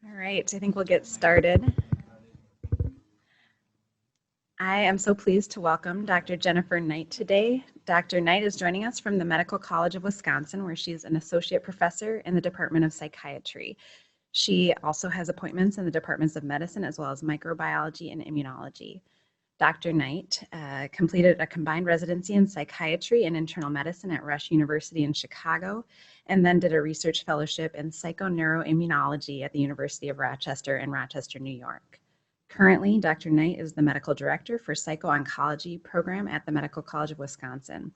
All right, I think we'll get started. I am so pleased to welcome Dr. Jennifer Knight today. Dr. Knight is joining us from the Medical College of Wisconsin, where she's an associate professor in the Department of Psychiatry. She also has appointments in the departments of medicine as well as microbiology and immunology. Dr. Knight completed a combined residency in psychiatry and internal medicine at Rush University in Chicago, and then did a research fellowship in psychoneuroimmunology at the University of Rochester in Rochester, New York. Currently, Dr. Knight is the medical director for psycho-oncology program at the Medical College of Wisconsin.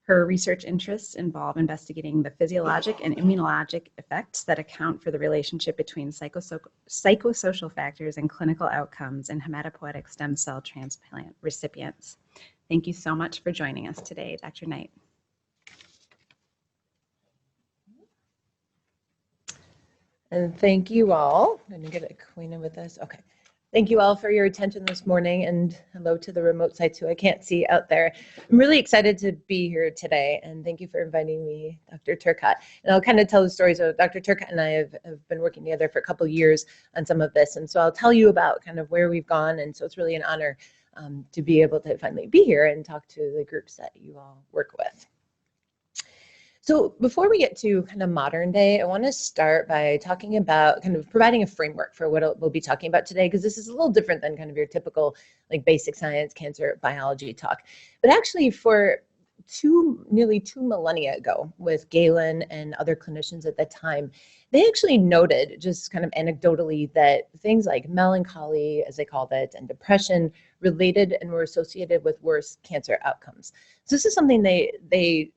Her research interests involve investigating the physiologic and immunologic effects that account for the relationship between psychosocial factors and clinical outcomes in hematopoietic stem cell transplant recipients. Thank you so much for joining us today, Dr. Knight. And thank you all. I'm going to get acquainted with this. Okay. Thank you all for your attention this morning, and hello to the remote sites who I can't see out there. I'm really excited to be here today, and thank you for inviting me, Dr. Turcotte. And I'll kind of tell the story. So Dr. Turcotte and I have been working together for a couple years on some of this, and so I'll tell you about kind of where we've gone, and so it's really an honor to be able to finally be here and talk to the groups that you all work with. So before we get to kind of modern day, I want to start by talking about kind of providing a framework for what we'll be talking about today, because this is a little different than kind of your typical like basic science, cancer, biology talk. But actually for nearly two millennia ago with Galen and other clinicians at the time, they actually noted just kind of anecdotally that things like melancholy, as they called it, and depression related and were associated with worse cancer outcomes. So this is something they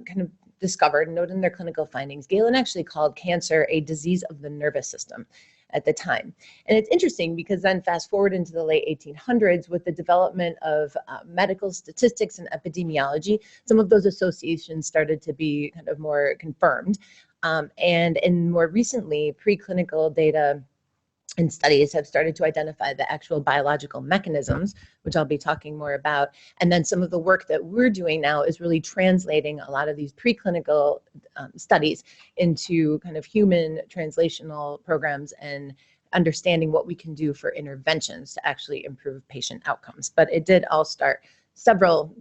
kind of discovered and noted in their clinical findings. Galen actually called cancer a disease of the nervous system at the time. And it's interesting because then fast forward into the late 1800s with the development of medical statistics and epidemiology, some of those associations started to be kind of more confirmed. And more recently, preclinical data and studies have started to identify the actual biological mechanisms, which I'll be talking more about. And then some of the work that we're doing now is really translating a lot of these preclinical studies into kind of human translational programs and understanding what we can do for interventions to actually improve patient outcomes. But it did all start several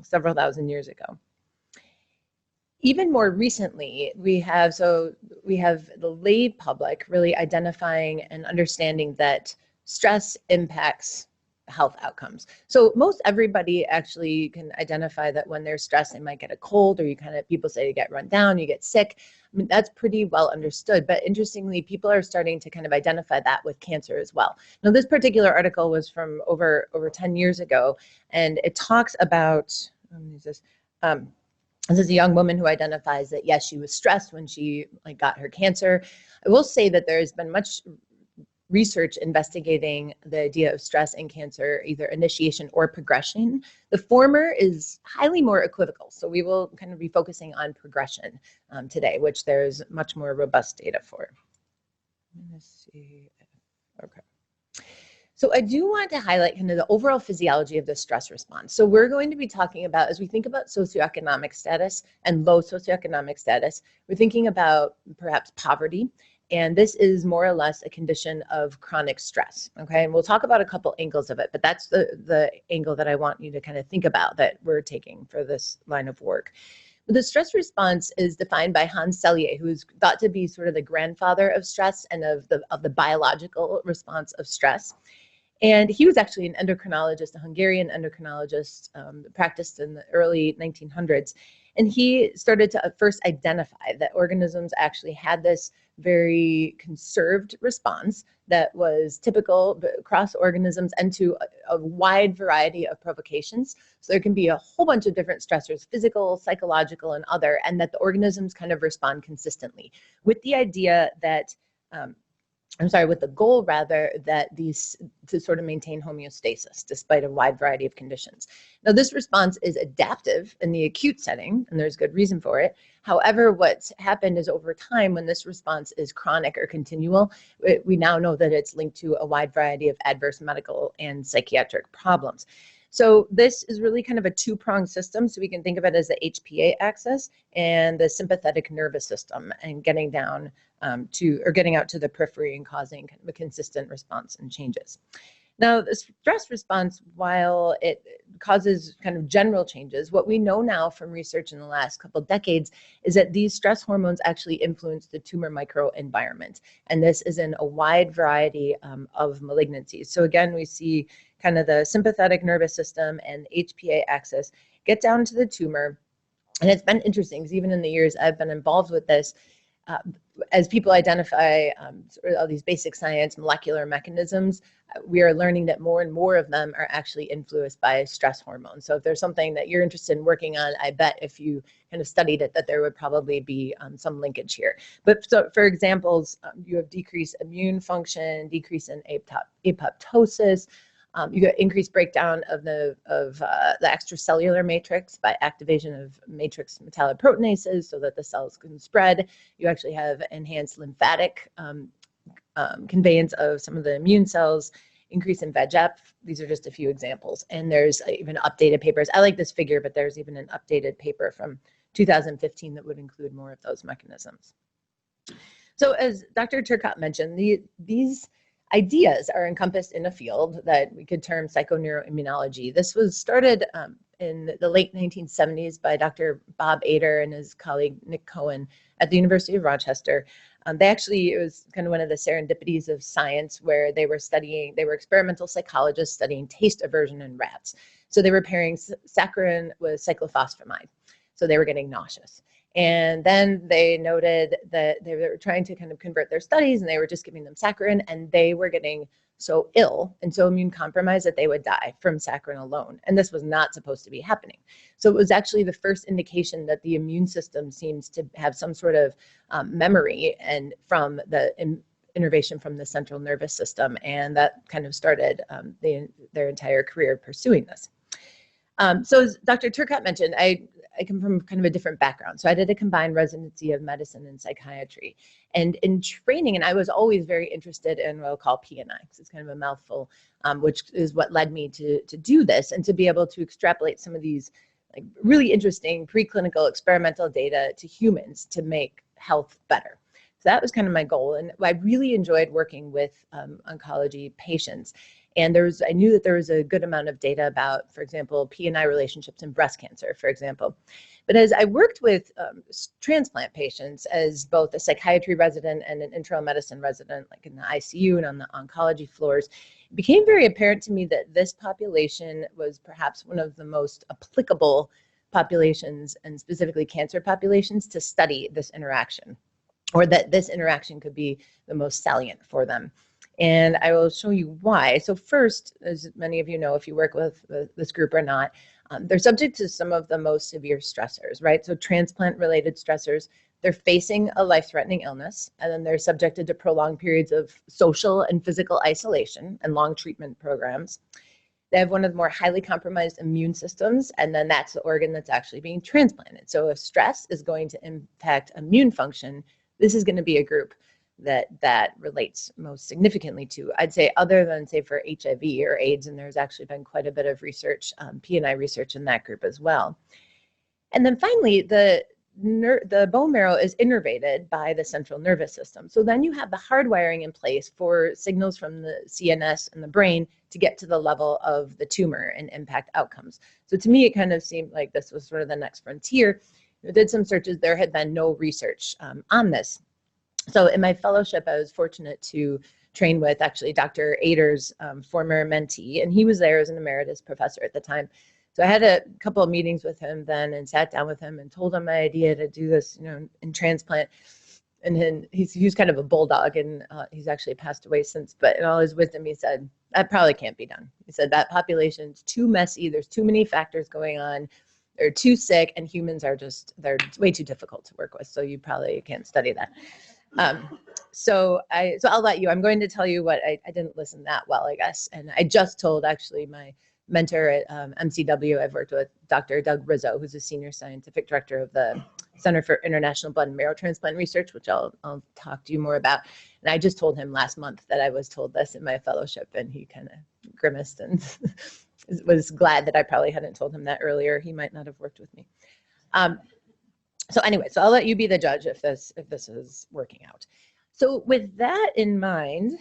thousand years ago. Even more recently, we have the lay public really identifying and understanding that stress impacts health outcomes. So most everybody actually can identify that when they're stressed, they might get a cold, or people say you get run down, you get sick. I mean, that's pretty well understood. But interestingly, people are starting to kind of identify that with cancer as well. Now, this particular article was from over 10 years ago, and it talks about, this is a young woman who identifies that, yes, she was stressed when she got her cancer. I will say that there's been much research investigating the idea of stress and cancer, either initiation or progression. The former is highly more equivocal. So we will kind of be focusing on progression today, which there's much more robust data for. Let's see. Okay. So I do want to highlight kind of the overall physiology of the stress response. So we're going to be talking about, as we think about socioeconomic status and low socioeconomic status, we're thinking about perhaps poverty. And this is more or less a condition of chronic stress, okay? And we'll talk about a couple angles of it, but that's the angle that I want you to kind of think about that we're taking for this line of work. The stress response is defined by Hans Selye, who is thought to be sort of the grandfather of stress and of the biological response of stress. And he was actually an endocrinologist, a Hungarian endocrinologist, practiced in the early 1900s. And he started to first identify that organisms actually had this very conserved response that was typical across organisms and to a wide variety of provocations. So there can be a whole bunch of different stressors, physical, psychological, and other, and that the organisms kind of respond consistently with the idea that with the goal rather that these to sort of maintain homeostasis despite a wide variety of conditions. Now, this response is adaptive in the acute setting, and there's good reason for it. However, what's happened is over time, when this response is chronic or continual, we now know that it's linked to a wide variety of adverse medical and psychiatric problems. So this is really kind of a two-pronged system. So we can think of it as the HPA axis and the sympathetic nervous system, and getting down getting out to the periphery and causing kind of a consistent response and changes. Now, the stress response, while it causes kind of general changes, what we know now from research in the last couple of decades is that these stress hormones actually influence the tumor microenvironment. And this is in a wide variety of malignancies. So again, we see kind of the sympathetic nervous system and the HPA axis get down to the tumor. And it's been interesting because even in the years I've been involved with this, as people identify sort of all these basic science molecular mechanisms, we are learning that more and more of them are actually influenced by stress hormones. So if there's something that you're interested in working on, I bet if you kind of studied it, that there would probably be some linkage here. But so for examples, you have decreased immune function, decrease in apoptosis. You get increased breakdown of the extracellular matrix by activation of matrix metalloproteinases so that the cells can spread. You actually have enhanced lymphatic conveyance of some of the immune cells, increase in VEGF. These are just a few examples. And there's even updated papers. I like this figure, but there's even an updated paper from 2015 that would include more of those mechanisms. So as Dr. Turcotte mentioned, these ideas are encompassed in a field that we could term psychoneuroimmunology. This was started in the late 1970s by Dr. Bob Ader and his colleague Nick Cohen at the University of Rochester. It was kind of one of the serendipities of science where they were experimental psychologists studying taste aversion in rats. So they were pairing saccharin with cyclophosphamide. So they were getting nauseous. And then they noted that they were trying to kind of convert their studies, and they were just giving them saccharin, and they were getting so ill and so immune compromised that they would die from saccharin alone. And this was not supposed to be happening. So it was actually the first indication that the immune system seems to have some sort of memory and from the innervation from the central nervous system. And that kind of started their entire career pursuing this. So as Dr. Turcotte mentioned, I come from kind of a different background. So I did a combined residency of medicine and psychiatry. And in training, and I was always very interested in what I'll call P&I, because it's kind of a mouthful, which is what led me to do this and to be able to extrapolate some of these like really interesting preclinical experimental data to humans to make health better. So that was kind of my goal. And I really enjoyed working with oncology patients. And I knew that there was a good amount of data about, for example, P&I relationships in breast cancer, for example. But as I worked with transplant patients as both a psychiatry resident and an internal medicine resident, like in the ICU and on the oncology floors, it became very apparent to me that this population was perhaps one of the most applicable populations, and specifically cancer populations, to study this interaction, or that this interaction could be the most salient for them. And I will show you why. So first, as many of you know, if you work with this group or not, they're subject to some of the most severe stressors, right? So transplant-related stressors, they're facing a life-threatening illness, and then they're subjected to prolonged periods of social and physical isolation and long treatment programs. They have one of the more highly compromised immune systems, and then that's the organ that's actually being transplanted. So if stress is going to impact immune function, this is going to be a group that relates most significantly to, I'd say, other than say for HIV or AIDS, and there's actually been quite a bit of research, P&I research in that group as well. And then finally, the bone marrow is innervated by the central nervous system. So then you have the hardwiring in place for signals from the CNS and the brain to get to the level of the tumor and impact outcomes. So to me, it kind of seemed like this was sort of the next frontier. I did some searches. There had been no research on this. So in my fellowship, I was fortunate to train with actually Dr. Ader's former mentee, and he was there as an emeritus professor at the time. So I had a couple of meetings with him then and sat down with him and told him my idea to do this, in transplant. And then he's kind of a bulldog, and he's actually passed away since, but in all his wisdom, he said, that probably can't be done. He said, that population's too messy. There's too many factors going on. They're too sick, and humans are they're way too difficult to work with. So you probably can't study that. So I'll let you. I'm going to tell you what I didn't listen that well, I guess. And I just told actually my mentor at MCW. I've worked with Dr. Doug Rizzo, who's a senior scientific director of the Center for International Blood and Marrow Transplant Research, which I'll talk to you more about. And I just told him last month that I was told this in my fellowship, and he kind of grimaced and was glad that I probably hadn't told him that earlier. He might not have worked with me. So anyway, so I'll let you be the judge if this is working out. So with that in mind,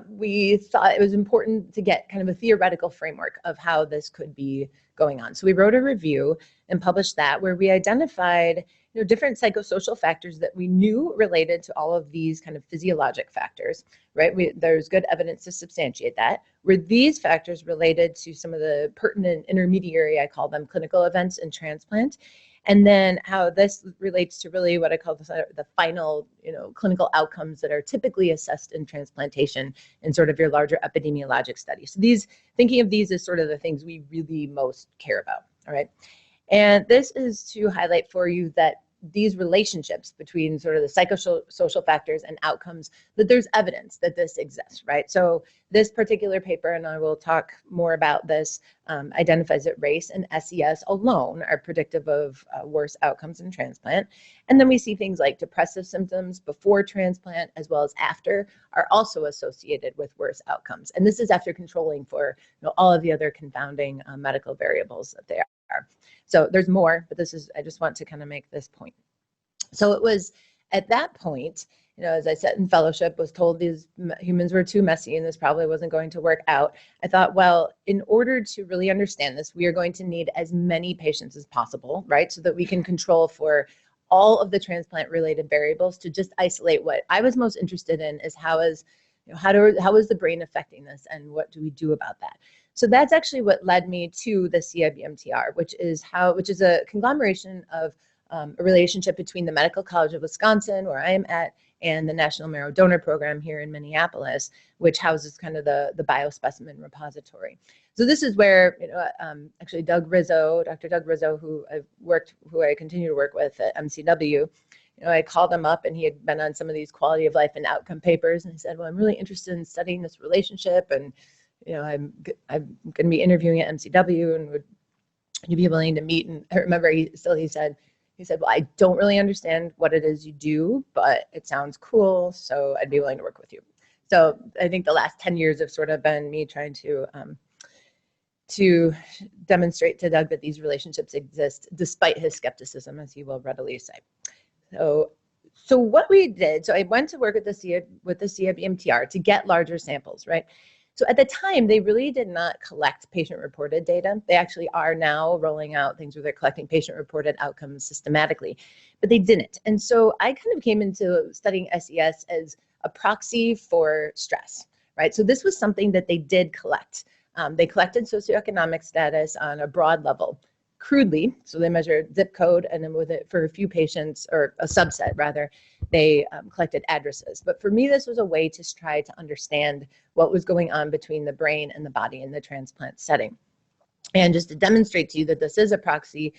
we thought it was important to get kind of a theoretical framework of how this could be going on. So we wrote a review and published that, where we identified different psychosocial factors that we knew related to all of these kind of physiologic factors, right? There's good evidence to substantiate that. Were these factors related to some of the pertinent intermediary, I call them, clinical events in transplant? And then how this relates to really what I call the final, clinical outcomes that are typically assessed in transplantation in sort of your larger epidemiologic studies. So thinking of these as sort of the things we really most care about, all right? And this is to highlight for you that these relationships between sort of the psychosocial factors and outcomes, that there's evidence that this exists, right? So this particular paper, and I will talk more about this, identifies that race and SES alone are predictive of worse outcomes in transplant. And then we see things like depressive symptoms before transplant as well as after are also associated with worse outcomes. And this is after controlling for all of the other confounding medical variables that they are. So there's more, but I just want to kind of make this point. So it was at that point, as I said in fellowship, was told these humans were too messy and this probably wasn't going to work out. I thought, well, in order to really understand this, we are going to need as many patients as possible, right? So that we can control for all of the transplant related variables. To just isolate what I was most interested in is how is the brain affecting this and what do we do about that? So that's actually what led me to the CIBMTR, which is a conglomeration of a relationship between the Medical College of Wisconsin, where I am at, and the National Marrow Donor Program here in Minneapolis, which houses kind of the biospecimen repository. So this is where actually Dr. Doug Rizzo, who I continue to work with at MCW, I called him up and he had been on some of these quality of life and outcome papers, and he said, well, I'm really interested in studying this relationship, and I'm going to be interviewing at MCW, and would you be willing to meet? And I remember he said, well, I don't really understand what it is you do, but it sounds cool, so I'd be willing to work with you. So I think the last 10 years have sort of been me trying to demonstrate to Doug that these relationships exist despite his skepticism, as he will readily say. So what we did, so I went to work with the CIBMTR to get larger samples, right? So at the time, they really did not collect patient-reported data. They actually are now rolling out things where they're collecting patient-reported outcomes systematically, but they didn't. And so I kind of came into studying SES as a proxy for stress, right? So this was something that they did collect. They collected socioeconomic status on a broad level, crudely. So they measured zip code, and then with it for a few patients, or a subset rather, they collected addresses. But for me, this was a way to try to understand what was going on between the brain and the body in the transplant setting. And just to demonstrate to you that this is a proxy,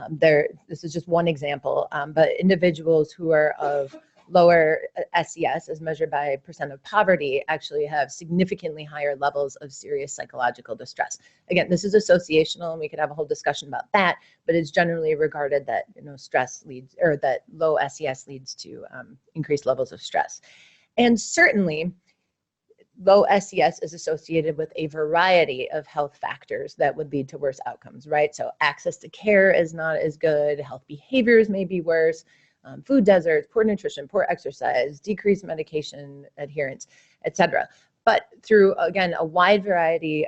this is just one example, but individuals who are of lower SES, as measured by percent of poverty, actually have significantly higher levels of serious psychological distress. Again, this is associational, and we could have a whole discussion about that, but it's generally regarded that stress leads, or that low SES leads to increased levels of stress. And certainly, low SES is associated with a variety of health factors that would lead to worse outcomes, right? So access to care is not as good, health behaviors may be worse, food deserts, poor nutrition, poor exercise, decreased medication adherence, etc. But through, again, a wide body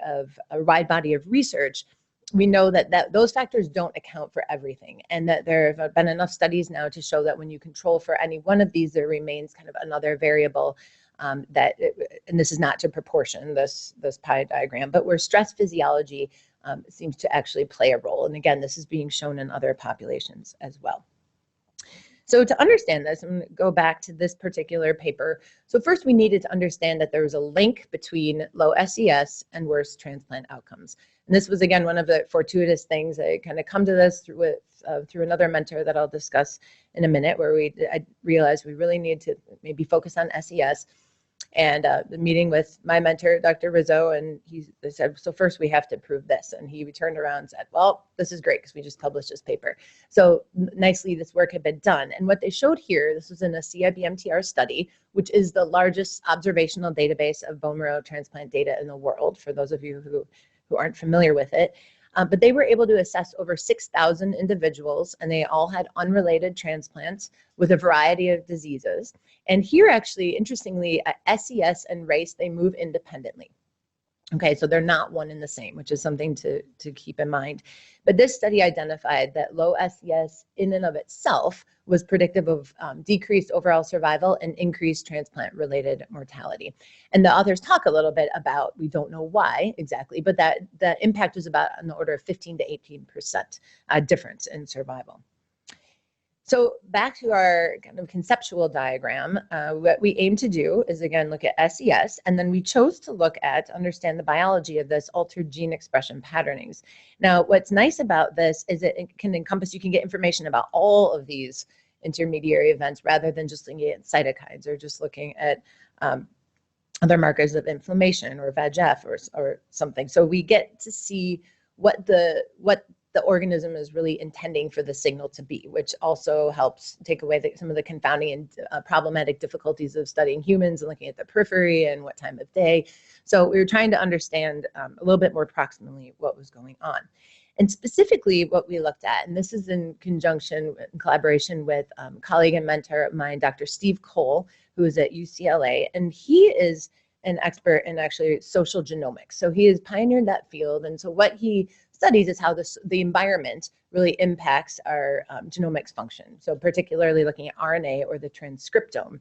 of research, we know that those factors don't account for everything, and that there have been enough studies now to show that when you control for any one of these, there remains kind of another variable and this is not to proportion this pie diagram, but where stress physiology seems to actually play a role. And again, this is being shown in other populations as well. So to understand this, I'm going to go back to this particular paper. So first, we needed to understand that there was a link between low SES and worse transplant outcomes. And this was, again, one of the fortuitous things. I kind of come to this through another mentor that I'll discuss in a minute, where I realized we really need to maybe focus on SES. And the meeting with my mentor, Dr. Rizzo, and they said, so first we have to prove this. And he turned around and said, well, this is great because we just published this paper. So nicely, this work had been done. And what they showed here, this was in a CIBMTR study, which is the largest observational database of bone marrow transplant data in the world, for those of you who who aren't familiar with it. But they were able to assess over 6,000 individuals, and they all had unrelated transplants with a variety of diseases. And here, actually, interestingly, SES and race, they move independently. Okay, so they're not one and the same, which is something to keep in mind. But this study identified that low SES in and of itself was predictive of decreased overall survival and increased transplant-related mortality. And the authors talk a little bit about, we don't know why exactly, but that the impact was about on the order of 15 to 18% difference in survival. So back to our kind of conceptual diagram, what we aim to do is, again, look at SES, and then we chose to look at, understand the biology of this altered gene expression patternings. Now, what's nice about this is it can encompass, you can get information about all of these intermediary events rather than just looking at cytokines or just looking at other markers of inflammation or VEGF or something. So we get to see what the organism is really intending for the signal to be, which also helps take away some of the confounding and problematic difficulties of studying humans and looking at the periphery and what time of day. So we were trying to understand a little bit more proximally what was going on. And specifically what we looked at, and this is in conjunction, in collaboration with a colleague and mentor of mine, Dr. Steve Cole, who is at UCLA, and he is an expert in actually social genomics. So he has pioneered that field, and so what he studies is how the environment really impacts our genomics function. So particularly looking at RNA or the transcriptome.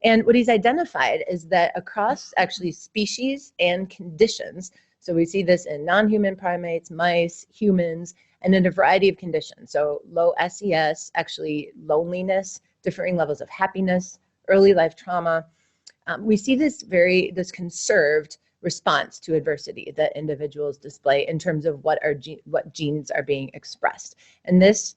And what he's identified is that across actually species and conditions, so we see this in non-human primates, mice, humans, and in a variety of conditions. So low SES, actually loneliness, differing levels of happiness, early life trauma. We see this conserved response to adversity that individuals display in terms of what genes are being expressed. And this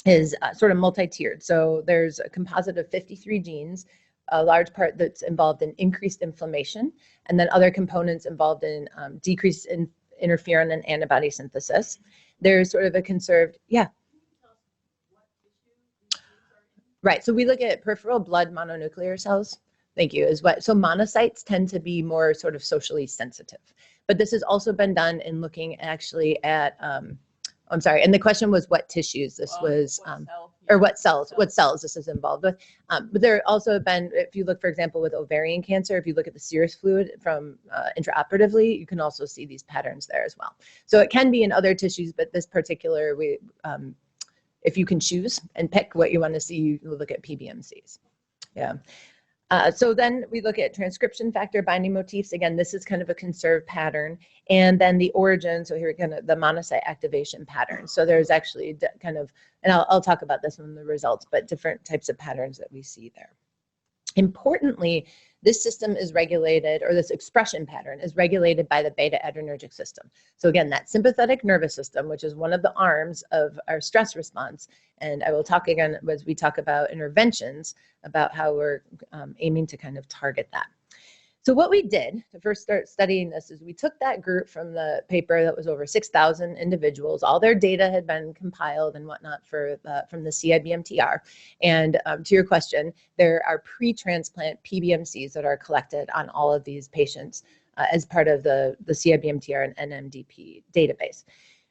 is sort of multi-tiered. So there's a composite of 53 genes, a large part that's involved in increased inflammation, and then other components involved in decreased interferon and antibody synthesis. There's sort of a conserved, yeah. Right, so we look at peripheral blood mononuclear cells. Thank you. So monocytes tend to be more sort of socially sensitive, but this has also been done in looking actually at, I'm sorry, and the question was what tissues this was, or what cells this is involved with. But there also have been, if you look, for example, with ovarian cancer, if you look at the serous fluid from intraoperatively, you can also see these patterns there as well. So it can be in other tissues, but this particular, if you can choose and pick what you want to see, you look at PBMCs. Yeah. So then we look at transcription factor binding motifs. Again, this is kind of a conserved pattern. And then the origin, so here again, the monocyte activation pattern. So there's actually kind of, and I'll talk about this in the results, but different types of patterns that we see there. Importantly, this system is regulated, or this expression pattern is regulated by the beta adrenergic system. So again, that sympathetic nervous system, which is one of the arms of our stress response. And I will talk again as we talk about interventions about how we're aiming to kind of target that. So what we did to first start studying this is we took that group from the paper that was over 6,000 individuals. All their data had been compiled and whatnot from the CIBMTR. And to your question, there are pre-transplant PBMCs that are collected on all of these patients as part of the CIBMTR and NMDP database.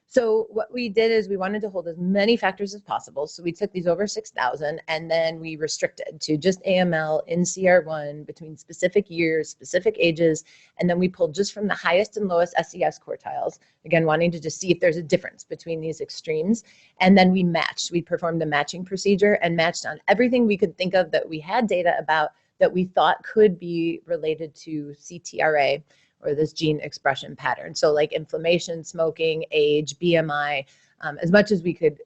So what we did is we wanted to hold as many factors as possible. So we took these over 6,000 and then we restricted to just AML in CR1 between specific years, specific ages, and then we pulled just from the highest and lowest SES quartiles, again, wanting to just see if there's a difference between these extremes. And then we matched. We performed a matching procedure and matched on everything we could think of that we had data about that we thought could be related to CTRA, or this gene expression pattern. So like inflammation, smoking, age, BMI, as much as we could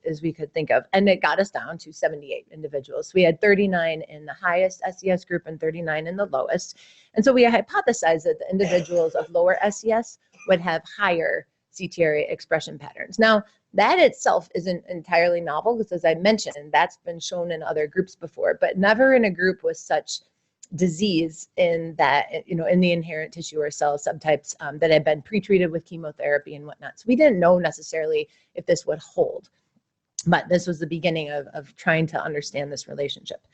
think of. And it got us down to 78 individuals. So we had 39 in the highest SES group and 39 in the lowest. And so we hypothesized that the individuals of lower SES would have higher CTRA expression patterns. Now, that itself isn't entirely novel because, as I mentioned, that's been shown in other groups before, but never in a group with such disease in that, in the inherent tissue or cell subtypes that had been pretreated with chemotherapy and whatnot. So we didn't know necessarily if this would hold, but this was the beginning of trying to understand this relationship.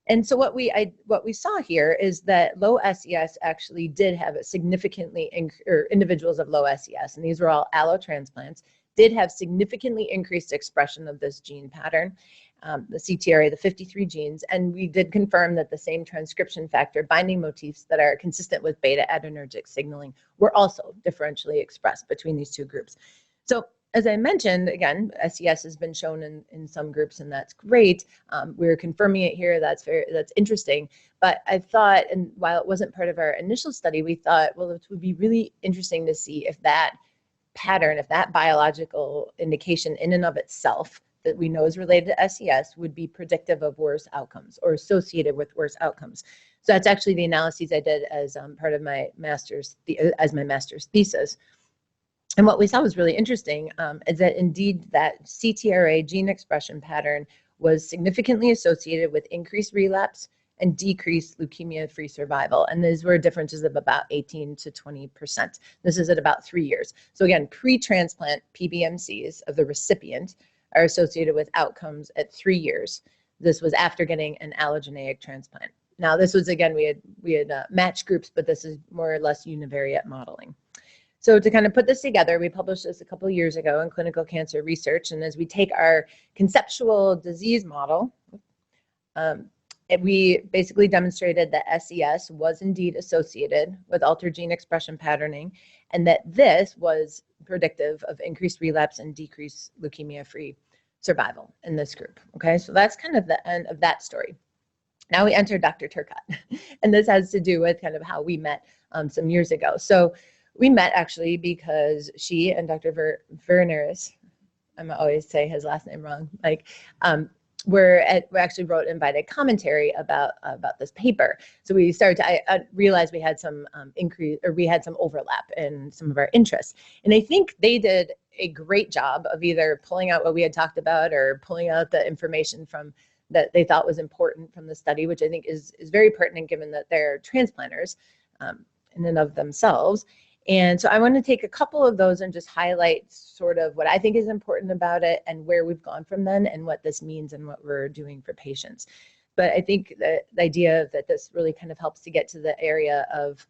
And so what we saw here is that low SES actually did have a significantly, or individuals of low SES, and these were all allotransplants, did have significantly increased expression of this gene pattern, the CTRA, the 53 genes, and we did confirm that the same transcription factor binding motifs that are consistent with beta adrenergic signaling were also differentially expressed between these two groups. So as I mentioned, again, SES has been shown in some groups, and that's great. We're confirming it here. That's interesting. But I thought, and while it wasn't part of our initial study, we thought, well, it would be really interesting to see if that pattern, if that biological indication in and of itself that we know is related to SES would be predictive of worse outcomes or associated with worse outcomes. So that's actually the analyses I did as part of my master's thesis. And what we saw was really interesting is that indeed that CTRA gene expression pattern was significantly associated with increased relapse and decreased leukemia-free survival. And these were differences of about 18 to 20%. This is at about 3 years. So again, pre-transplant PBMCs of the recipient are associated with outcomes at 3 years. This was after getting an allogeneic transplant. Now this was, again, we had matched groups, but this is more or less univariate modeling. So to kind of put this together, we published this a couple of years ago in Clinical Cancer Research. And as we take our conceptual disease model, we basically demonstrated that SES was indeed associated with altered gene expression patterning, and that this was predictive of increased relapse and decreased leukemia-free survival in this group. Okay, so that's kind of the end of that story. Now we enter Dr. Turcotte, and this has to do with kind of how we met some years ago. So we met actually because she and Dr. Verneris, I'm always say his last name wrong, like, we actually wrote invited commentary about this paper. So we started to I realized we had some we had some overlap in some of our interests. And I think they did a great job of either pulling out what we had talked about or pulling out the information from that they thought was important from the study, which I think is very pertinent given that they're transplanters in and of themselves. And so I want to take a couple of those and just highlight sort of what I think is important about it and where we've gone from then and what this means and what we're doing for patients. But I think the idea that this really kind of helps to get to the area of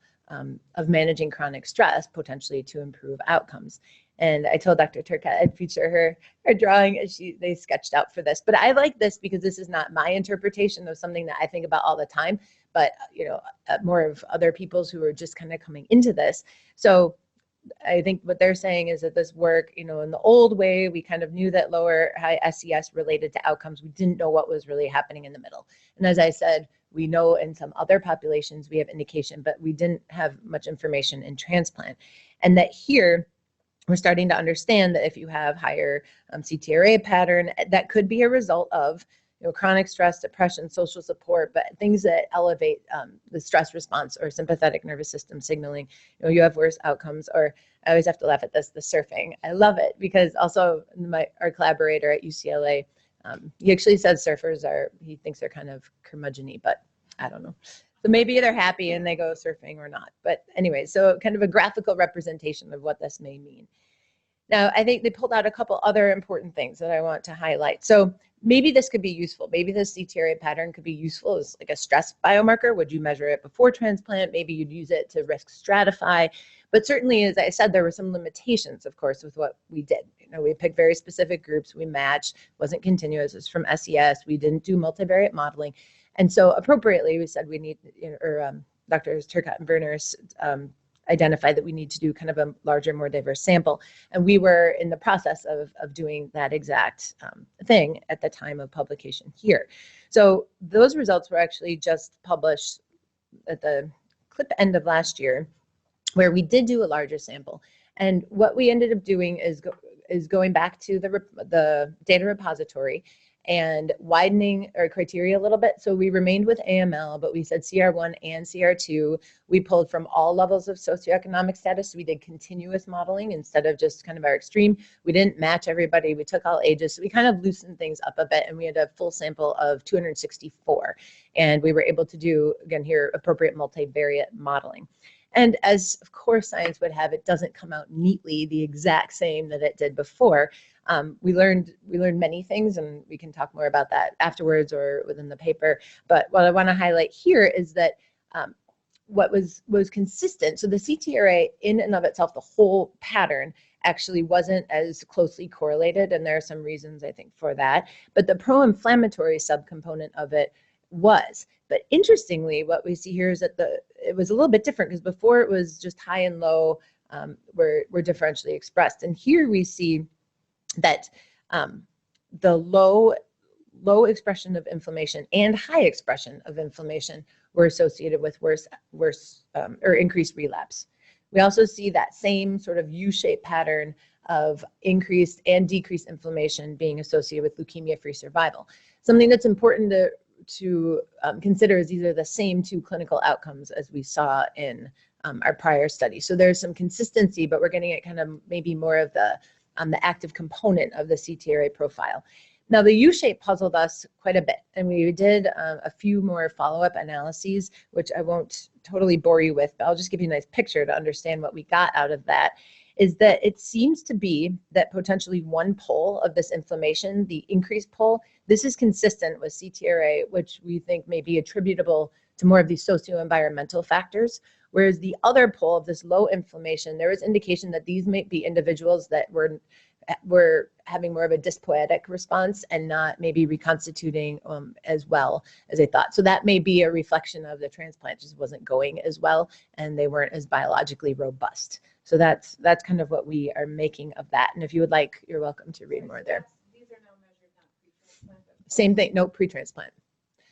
managing chronic stress potentially to improve outcomes. And I told Dr. Turcotte I'd feature her drawing as they sketched out for this. But I like this because this is not my interpretation of something that I think about all the time, but more of other people's who are just kind of coming into this. So I think what they're saying is that this work, in the old way, we kind of knew that lower high SES related to outcomes. We didn't know what was really happening in the middle. And as I said, we know in some other populations we have indication, but we didn't have much information in transplant. And that here, we're starting to understand that if you have higher CTRA pattern, that could be a result of chronic stress, depression, social support, but things that elevate the stress response or sympathetic nervous system signaling. You have worse outcomes. Or I always have to laugh at this, the surfing. I love it because also our collaborator at UCLA, he actually says surfers he thinks they're kind of curmudgeon-y, but I don't know. So maybe they're happy and they go surfing or not. But anyway, so kind of a graphical representation of what this may mean. Now, I think they pulled out a couple other important things that I want to highlight. So maybe this could be useful. Maybe this CTRA pattern could be useful as like a stress biomarker. Would you measure it before transplant? Maybe you'd use it to risk stratify. But certainly, as I said, there were some limitations, of course, with what we did. We picked very specific groups. We matched, wasn't continuous. It was from SES. We didn't do multivariate modeling. And so appropriately, we said we need, Drs. Turcotte and Verneris identified that we need to do kind of a larger, more diverse sample. And we were in the process of doing that exact thing at the time of publication here. So those results were actually just published at the clip end of last year, where we did do a larger sample. And what we ended up doing is going back to the data repository and widening our criteria a little bit. So we remained with AML, but we said CR1 and CR2. We pulled from all levels of socioeconomic status. We did continuous modeling instead of just kind of our extreme. We didn't match everybody. We took all ages. So we kind of loosened things up a bit, and we had a full sample of 264. And we were able to do, again here, appropriate multivariate modeling. And as, of course, science would have, it doesn't come out neatly the exact same that it did before. We learned many things, and we can talk more about that afterwards or within the paper. But what I want to highlight here is that what was consistent. So the CTRA in and of itself, the whole pattern actually wasn't as closely correlated, and there are some reasons I think for that. But the pro-inflammatory subcomponent of it was. But interestingly, what we see here is that it was a little bit different, because before it was just high and low were differentially expressed, and here we see that the low expression of inflammation and high expression of inflammation were associated with worse or increased relapse. We also see that same sort of U-shaped pattern of increased and decreased inflammation being associated with leukemia-free survival. Something that's important to consider is these are the same two clinical outcomes as we saw in our prior study. So there's some consistency, but we're getting at kind of maybe more of the active component of the CTRA profile. Now, the U-shape puzzled us quite a bit, and we did a few more follow-up analyses, which I won't totally bore you with, but I'll just give you a nice picture to understand what we got out of that, is that it seems to be that potentially one pole of this inflammation, the increased pole, this is consistent with CTRA, which we think may be attributable to more of these socio-environmental factors, whereas the other pole of this low inflammation, there is indication that these may be individuals that were having more of a dyspoietic response and not maybe reconstituting as well as they thought. So that may be a reflection of the transplant just wasn't going as well, and they weren't as biologically robust. So that's kind of what we are making of that. And if you would like, you're welcome to read more there. These are now measured not pre-transplant. Same thing, no pre-transplant.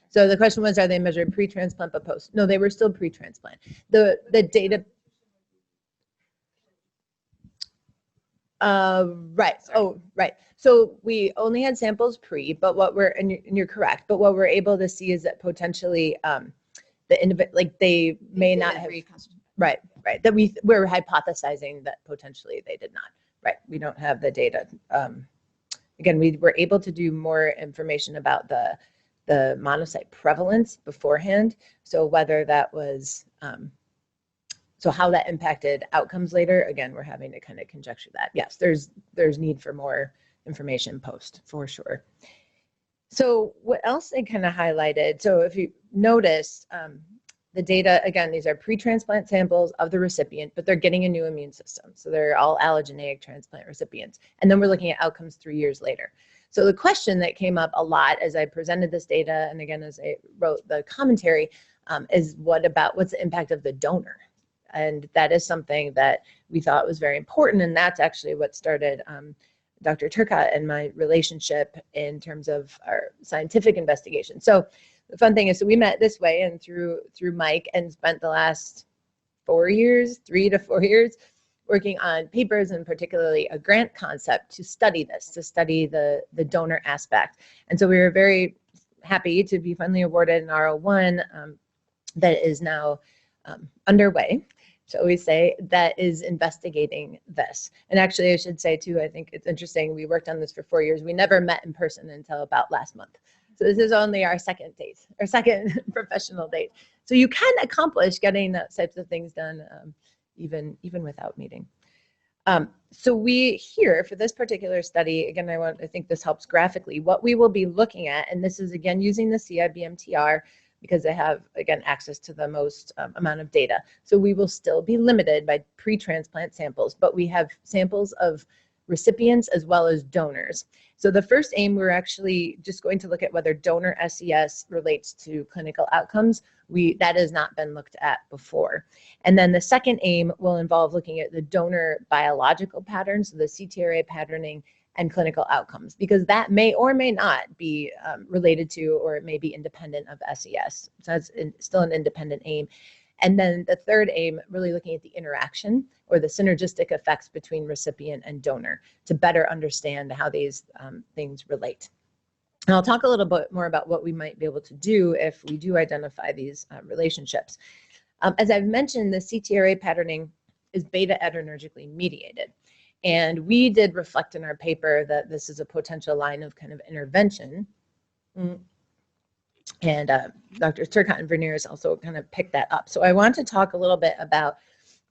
So the question was, are they measured pre-transplant but post? No, they were still pre-transplant. The data. Right. Oh, right. So we only had samples pre, but what and you're correct. But what we're able to see is that potentially they may not have. Right. That we're hypothesizing that potentially they did not. Right. We don't have the data. Again, we were able to do more information about the monocyte prevalence beforehand. So whether that was so how that impacted outcomes later, again, we're having to kind of conjecture that. Yes, there's need for more information post for sure. So what else they kind of highlighted, so if you notice, the data, again, these are pre-transplant samples of the recipient, but they're getting a new immune system. So they're all allogeneic transplant recipients. And then we're looking at outcomes 3 years later. So the question that came up a lot as I presented this data, and again, as I wrote the commentary, is what's the impact of the donor? And that is something that we thought was very important. And that's actually what started Dr. Turcotte and my relationship in terms of our scientific investigation. So the fun thing is, so we met this way and through Mike, and spent the last 3 to 4 years, working on papers and particularly a grant concept to study this, to study the donor aspect. And so we were very happy to be finally awarded an R01 that is now underway, shall we say, that is investigating this. And actually, I should say too, I think it's interesting, we worked on this for 4 years. We never met in person until about last month. So this is only our second professional date. So you can accomplish getting those types of things done even without meeting. So we here for this particular study, again, I think this helps graphically, what we will be looking at, and this is again using the CIBMTR because they have, again, access to the most amount of data. So we will still be limited by pre-transplant samples, but we have samples of recipients as well as donors. So the first aim, we're actually just going to look at whether donor SES relates to clinical outcomes. That has not been looked at before. And then the second aim will involve looking at the donor biological patterns, so the CTRA patterning and clinical outcomes, because that may or may not be related to, or it may be independent of SES. So that's still an independent aim. And then the third aim, really looking at the interaction or the synergistic effects between recipient and donor to better understand how these things relate. And I'll talk a little bit more about what we might be able to do if we do identify these relationships. As I've mentioned, the CTRA patterning is beta adrenergically mediated. And we did reflect in our paper that this is a potential line of kind of intervention. And Dr. Turcotte and Verniers also kind of picked that up. So I want to talk a little bit about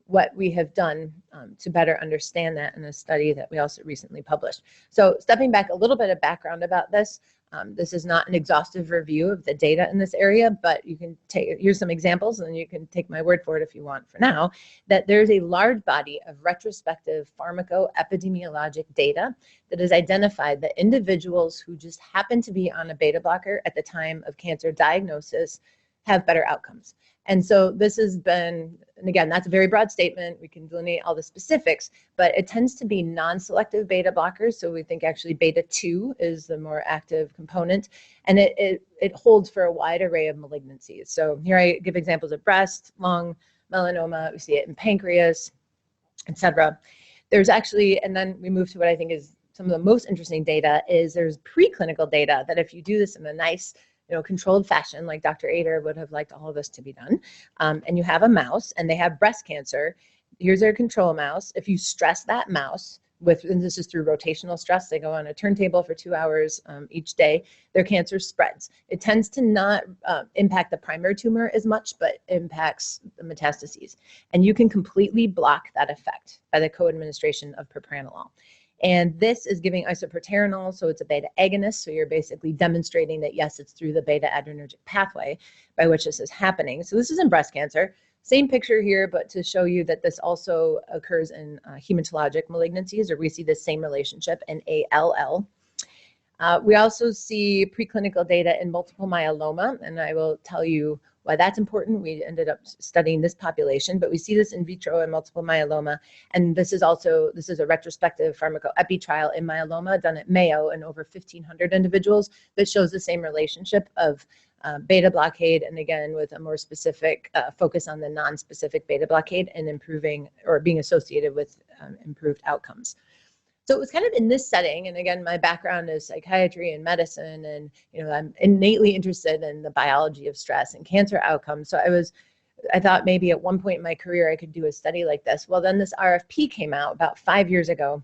what we have done to better understand that in a study that we also recently published. So stepping back, a little bit of background about this. This is not an exhaustive review of the data in this area, but you can here's some examples, and you can take my word for it if you want for now, that there's a large body of retrospective pharmacoepidemiologic data that has identified that individuals who just happen to be on a beta blocker at the time of cancer diagnosis have better outcomes. And so this has been, and again, that's a very broad statement. We can delineate all the specifics, but it tends to be non-selective beta blockers. So we think actually beta 2 is the more active component, and it holds for a wide array of malignancies. So here I give examples of breast, lung, melanoma. We see it in pancreas, etc. There's actually, and then we move to what I think is some of the most interesting data is there's preclinical data that if you do this in a nice, controlled fashion, like Dr. Ader would have liked all of this to be done, and you have a mouse and they have breast cancer, here's their control mouse. If you stress that mouse with, and this is through rotational stress, they go on a turntable for 2 hours each day, their cancer spreads. It tends to not impact the primary tumor as much, but impacts the metastases. And you can completely block that effect by the co-administration of propranolol. And this is giving isoproterenol, so it's a beta agonist. So you're basically demonstrating that, yes, it's through the beta adrenergic pathway by which this is happening. So this is in breast cancer. Same picture here, but to show you that this also occurs in hematologic malignancies, or we see the same relationship in ALL. We also see preclinical data in multiple myeloma, and I will tell you why that's important. We ended up studying this population, but we see this in vitro in multiple myeloma. And this is a retrospective pharmacoepi trial in myeloma done at Mayo in over 1,500 individuals that shows the same relationship of beta blockade, and again, with a more specific focus on the non-specific beta blockade and improving or being associated with improved outcomes. So it was kind of in this setting, and again, my background is psychiatry and medicine, and I'm innately interested in the biology of stress and cancer outcomes. So I thought maybe at one point in my career I could do a study like this. Well, then this RFP came out about 5 years ago.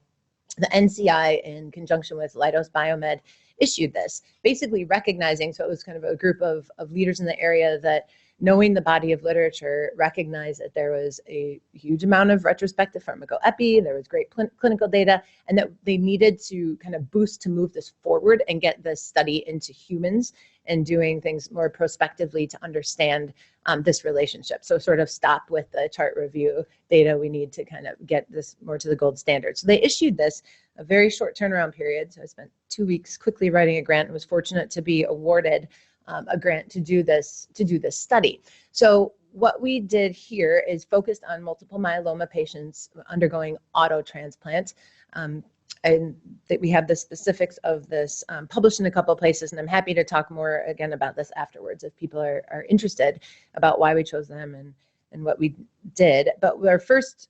The NCI, in conjunction with Leidos Biomed, issued this, basically recognizing, so it was kind of a group of leaders in the area that, knowing the body of literature, recognized that there was a huge amount of retrospective pharmacoepi, there was great clinical data, and that they needed to kind of boost to move this forward and get this study into humans and doing things more prospectively to understand this relationship. So sort of stop with the chart review data. We need to kind of get this more to the gold standard. So they issued this, a very short turnaround period. So I spent 2 weeks quickly writing a grant and was fortunate to be awarded a grant to do this study. So what we did here is focused on multiple myeloma patients undergoing auto transplant. And that we have the specifics of this published in a couple of places, and I'm happy to talk more again about this afterwards if people are interested about why we chose them and what we did. But our first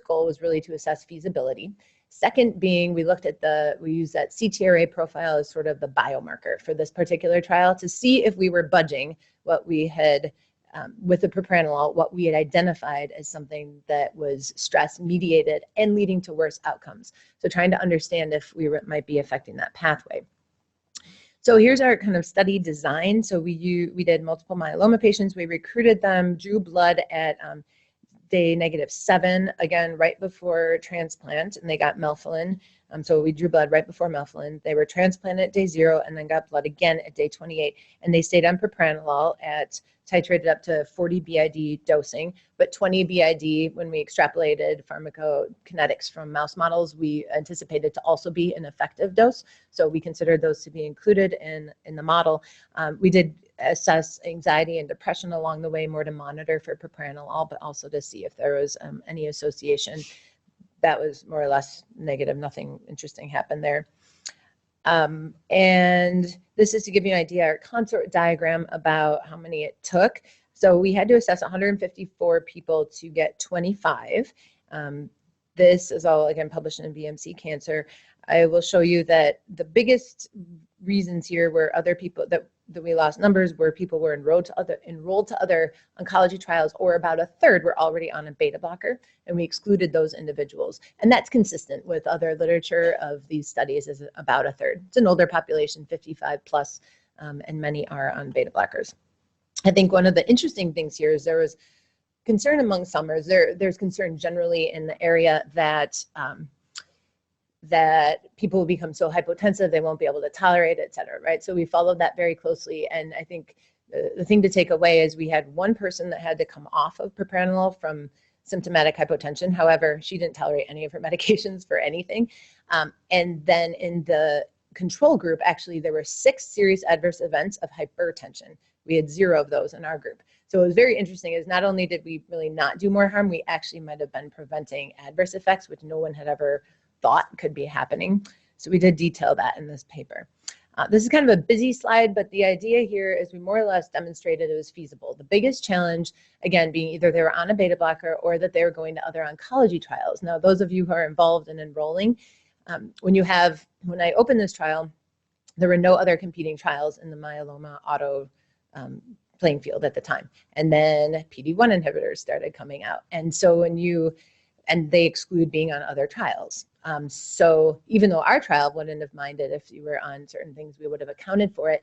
goal was really to assess feasibility. Second being, we used that CTRA profile as sort of the biomarker for this particular trial to see if we were budging what we had, with the propranolol, what we had identified as something that was stress mediated and leading to worse outcomes. So trying to understand if we might be affecting that pathway. So here's our kind of study design. So we did multiple myeloma patients. We recruited them, drew blood at day -7, again, right before transplant, and they got melphalan. So we drew blood right before melphalan. They were transplanted at day 0 and then got blood again at day 28. And they stayed on propranolol titrated up to 40 BID dosing, but 20 BID, when we extrapolated pharmacokinetics from mouse models, we anticipated to also be an effective dose. So we considered those to be included in the model. We did assess anxiety and depression along the way, more to monitor for propranolol, but also to see if there was any association. That was more or less negative. Nothing interesting happened there. And this is to give you an idea, our consort diagram about how many it took. So we had to assess 154 people to get 25. This is all, again, published in BMC Cancer. I will show you that the biggest reasons here were other people that we lost numbers where people were enrolled to other oncology trials, or about a third were already on a beta blocker, and we excluded those individuals. And that's consistent with other literature of these studies, is about a third. It's an older population, 55 plus, and many are on beta blockers. I think one of the interesting things here is there was concern among some is there's concern generally in the area that that people will become so hypotensive they won't be able to tolerate it, et cetera, right? So we followed that very closely, and I think the thing to take away is we had one person that had to come off of propranolol from symptomatic hypotension. However, she didn't tolerate any of her medications for anything. And then in the control group, actually, there were 6 serious adverse events of hypertension. We had 0 of those in our group. So it was very interesting is not only did we really not do more harm, we actually might have been preventing adverse effects, which no one had ever thought could be happening. So we did detail that in this paper. This is kind of a busy slide, but the idea here is we more or less demonstrated it was feasible. The biggest challenge, again, being either they were on a beta blocker or that they were going to other oncology trials. Now, those of you who are involved in enrolling, when I opened this trial, there were no other competing trials in the myeloma auto playing field at the time. And then PD-1 inhibitors started coming out. And so and they exclude being on other trials. So even though our trial wouldn't have minded if you were on certain things, we would have accounted for it.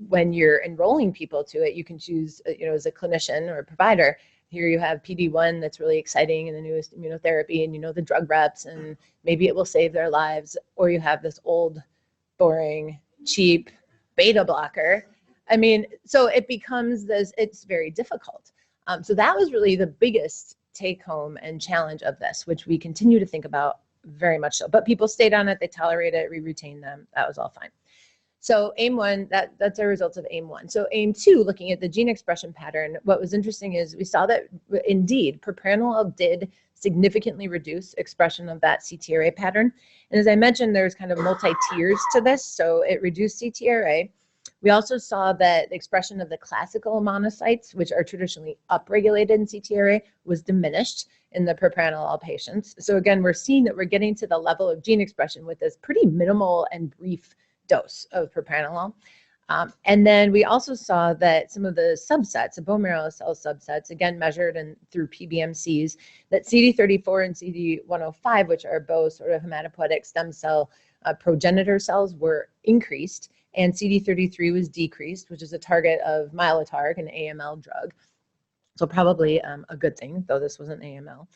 When you're enrolling people to it, you can choose, as a clinician or a provider, here you have PD-1 that's really exciting and the newest immunotherapy, and the drug reps, and maybe it will save their lives. Or you have this old, boring, cheap beta blocker. I mean, so it becomes this, it's very difficult. So that was really the biggest take home and challenge of this, which we continue to think about very much so. But people stayed on it, they tolerated it, we retained them, that was all fine. So AIM-1, that's our results of AIM-1. So AIM-2, looking at the gene expression pattern, what was interesting is we saw that indeed propranolol did significantly reduce expression of that CTRA pattern. And as I mentioned, there's kind of multi-tiers to this. So it reduced CTRA. We also saw that the expression of the classical monocytes, which are traditionally upregulated in CTRA, was diminished in the propranolol patients. So again, we're seeing that we're getting to the level of gene expression with this pretty minimal and brief dose of propranolol. And then we also saw that some of the subsets, the bone marrow cell subsets, again measured through PBMCs, that CD34 and CD105, which are both sort of hematopoietic stem cell progenitor cells, were increased, and CD33 was decreased, which is a target of Mylotarg, an AML drug. So probably a good thing, though this wasn't AML.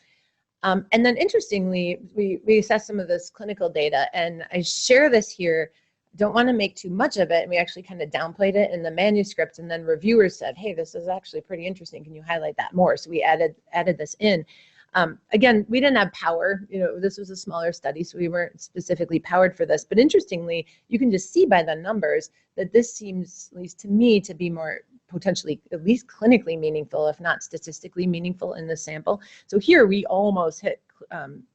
And then interestingly, we assessed some of this clinical data, and I share this here. Don't want to make too much of it, and we actually kind of downplayed it in the manuscript, and then reviewers said, hey, this is actually pretty interesting, can you highlight that more? So we added this in. Again, we didn't have power, this was a smaller study, so we weren't specifically powered for this, but interestingly, you can just see by the numbers that this seems, at least to me, to be more potentially at least clinically meaningful, if not statistically meaningful in the sample. So here we almost hit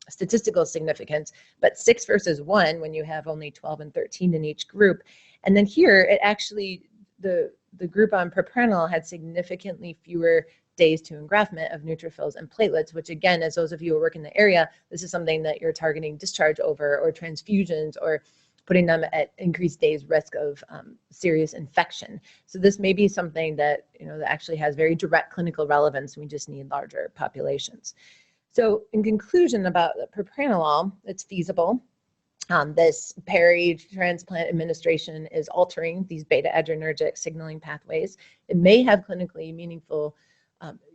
statistical significance, but 6 versus 1 when you have only 12 and 13 in each group. And then here it actually, the group on propranolol had significantly fewer days to engraftment of neutrophils and platelets, which again, as those of you who work in the area, this is something that you're targeting discharge over, or transfusions, or putting them at increased days risk of serious infection. So this may be something that, that actually has very direct clinical relevance. We just need larger populations. So in conclusion about the propranolol, it's feasible. This peri-transplant administration is altering these beta-adrenergic signaling pathways. It may have clinically meaningful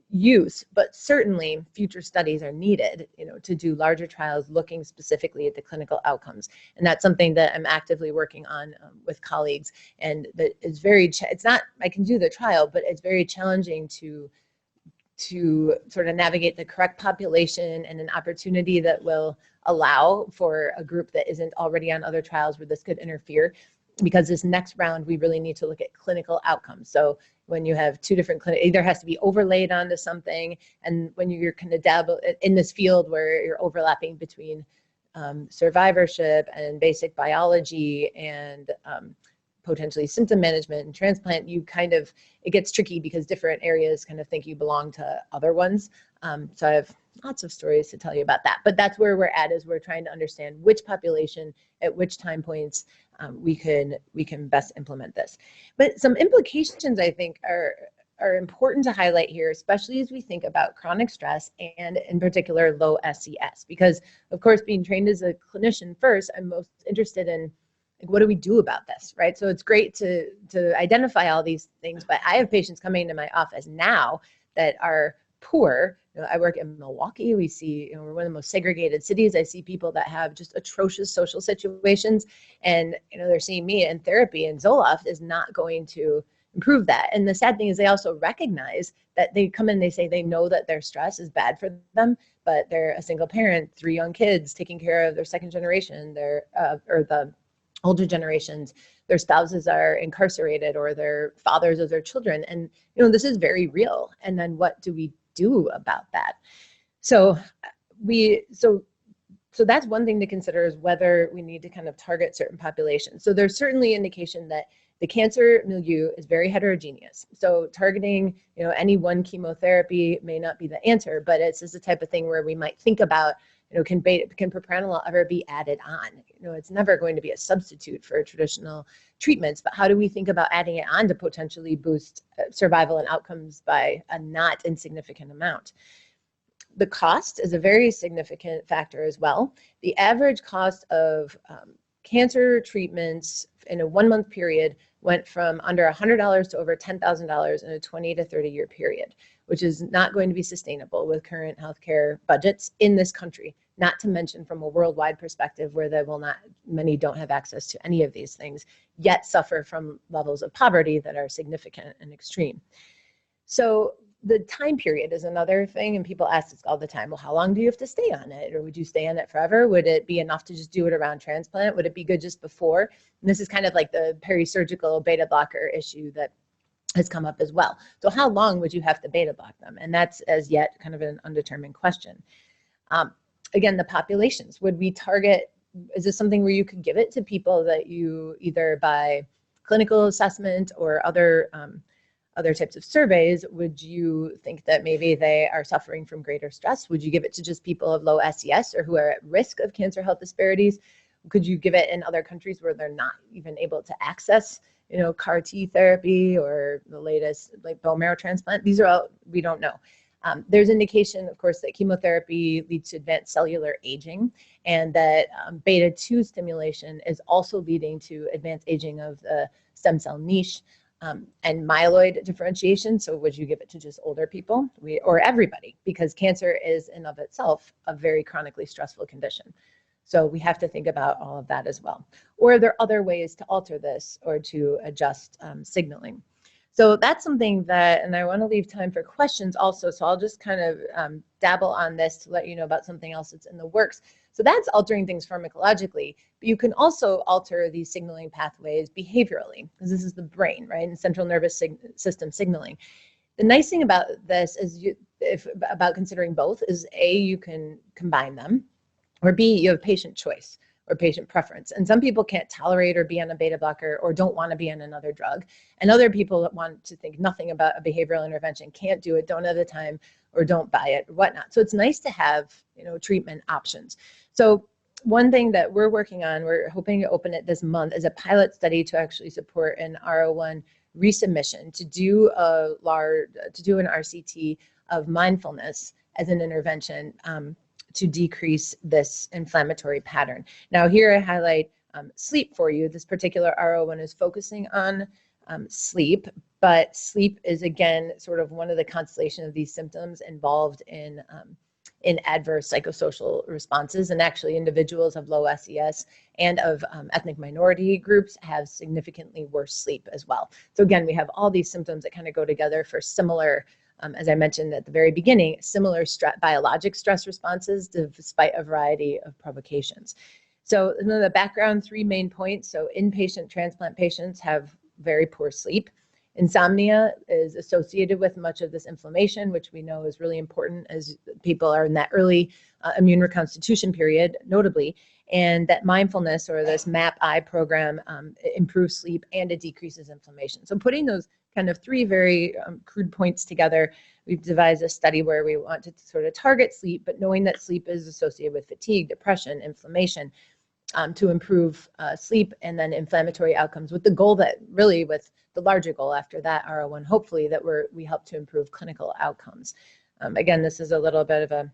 use, but certainly future studies are needed, to do larger trials looking specifically at the clinical outcomes. And that's something that I'm actively working on with colleagues. And that is it's not, I can do the trial, but it's very challenging to sort of navigate the correct population and an opportunity that will allow for a group that isn't already on other trials where this could interfere. Because this next round, we really need to look at clinical outcomes. So when you have 2 different clinics, either has to be overlaid onto something, and when you're kind of dabble in this field where you're overlapping between survivorship and basic biology and potentially symptom management and transplant, it gets tricky because different areas kind of think you belong to other ones. So I have lots of stories to tell you about that, but that's where we're at, is we're trying to understand which population at which time points we can best implement this. But some implications I think are important to highlight here, especially as we think about chronic stress and in particular low SCS, because of course, being trained as a clinician first, I'm most interested in, like, what do we do about this, right? So it's great to identify all these things, but I have patients coming into my office now that are poor. I work in Milwaukee. We see, we're one of the most segregated cities. I see people that have just atrocious social situations, and they're seeing me in therapy, and Zoloft is not going to improve that. And the sad thing is they also recognize that they come in, they say they know that their stress is bad for them, but they're a single parent, 3 young kids, taking care of their second generation, or the older generations, their spouses are incarcerated, or their fathers of their children. And, this is very real. And then what do we do about that? So that's one thing to consider, is whether we need to kind of target certain populations. So there's certainly indication that the cancer milieu is very heterogeneous. So targeting, any one chemotherapy may not be the answer, but it's just the type of thing where we might think about, can propranolol ever be added on? It's never going to be a substitute for traditional treatments, but how do we think about adding it on to potentially boost survival and outcomes by a not insignificant amount? The cost is a very significant factor as well. The average cost of cancer treatments in a 1-month period went from under $100 to over $10,000 in a 20 to 30 year period, which is not going to be sustainable with current healthcare budgets in this country, not to mention from a worldwide perspective, where many don't have access to any of these things, yet suffer from levels of poverty that are significant and extreme. So the time period is another thing, and people ask us all the time, well, how long do you have to stay on it? Or would you stay on it forever? Would it be enough to just do it around transplant? Would it be good just before? And this is kind of like the perisurgical beta blocker issue that has come up as well. So how long would you have to beta block them? And that's as yet kind of an undetermined question. Again, the populations, would we target, is this something where you could give it to people that you either by clinical assessment or other types of surveys, would you think that maybe they are suffering from greater stress? Would you give it to just people of low SES or who are at risk of cancer health disparities? Could you give it in other countries where they're not even able to access, CAR T therapy or the latest like bone marrow transplant? These are all, we don't know. There's indication, of course, that chemotherapy leads to advanced cellular aging, and that beta-2 stimulation is also leading to advanced aging of the stem cell niche. And myeloid differentiation. So would you give it to just older people or everybody? Because cancer is in of itself a very chronically stressful condition. So we have to think about all of that as well. Or are there other ways to alter this or to adjust signaling? So that's something that, and I want to leave time for questions also, so I'll just kind of dabble on this to let you know about something else that's in the works. So that's altering things pharmacologically, but you can also alter these signaling pathways behaviorally, because this is the brain, right, and central nervous system signaling. The nice thing about this is, about considering both, is A, you can combine them, or B, you have patient choice or patient preference. And some people can't tolerate or be on a beta blocker or don't want to be on another drug. And other people that want to think nothing about a behavioral intervention can't do it, don't have the time, or don't buy it, or whatnot. So it's nice to have, treatment options. So one thing that we're working on, we're hoping to open it this month, is a pilot study to actually support an R01 resubmission to do an RCT of mindfulness as an intervention to decrease this inflammatory pattern. Now here I highlight sleep for you. This particular R01 is focusing on sleep, but sleep is again sort of one of the constellation of these symptoms involved in adverse psychosocial responses, and actually individuals of low SES and of ethnic minority groups have significantly worse sleep as well. So again, we have all these symptoms that kind of go together for similar, as I mentioned at the very beginning, similar biologic stress responses despite a variety of provocations. So in the background, 3 main points. So inpatient transplant patients have very poor sleep. Insomnia is associated with much of this inflammation, which we know is really important as people are in that early immune reconstitution period, notably, and that mindfulness or this MAP-I program improves sleep and it decreases inflammation. So putting those kind of 3 very crude points together, we've devised a study where we want to sort of target sleep, but knowing that sleep is associated with fatigue, depression, inflammation, to improve sleep and then inflammatory outcomes, with the goal that really, with the larger goal after that R01, hopefully that we help to improve clinical outcomes. Again, this is a little bit of a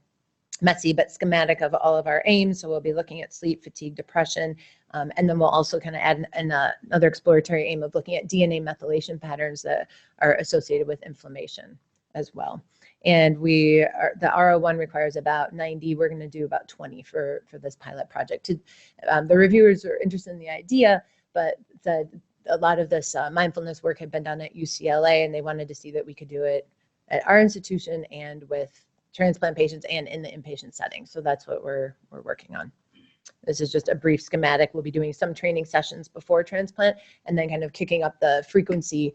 messy but schematic of all of our aims. So we'll be looking at sleep, fatigue, depression, and then we'll also kind of add another exploratory aim of looking at DNA methylation patterns that are associated with inflammation as well. And the R01 requires about 90. We're going to do about 20 for this pilot project. The reviewers are interested in the idea, but a lot of this mindfulness work had been done at UCLA, and they wanted to see that we could do it at our institution and with transplant patients and in the inpatient setting. So that's what we're working on. This is just a brief schematic. We'll be doing some training sessions before transplant and then kind of kicking up the frequency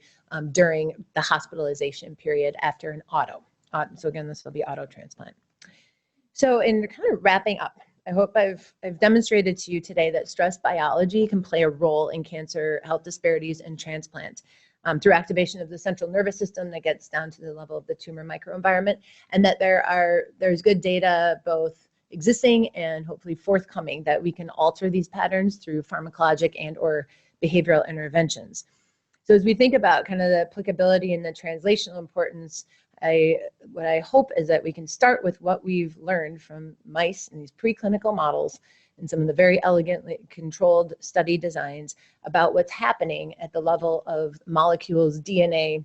during the hospitalization period after an auto. So again, this will be auto transplant. So in kind of wrapping up, I hope I've demonstrated to you today that stress biology can play a role in cancer health disparities and transplant through activation of the central nervous system that gets down to the level of the tumor microenvironment, and that there's good data both existing and hopefully forthcoming that we can alter these patterns through pharmacologic and or behavioral interventions. So as we think about kind of the applicability and the translational importance, what I hope is that we can start with what we've learned from mice in these preclinical models and some of the very elegantly controlled study designs about what's happening at the level of molecules, DNA,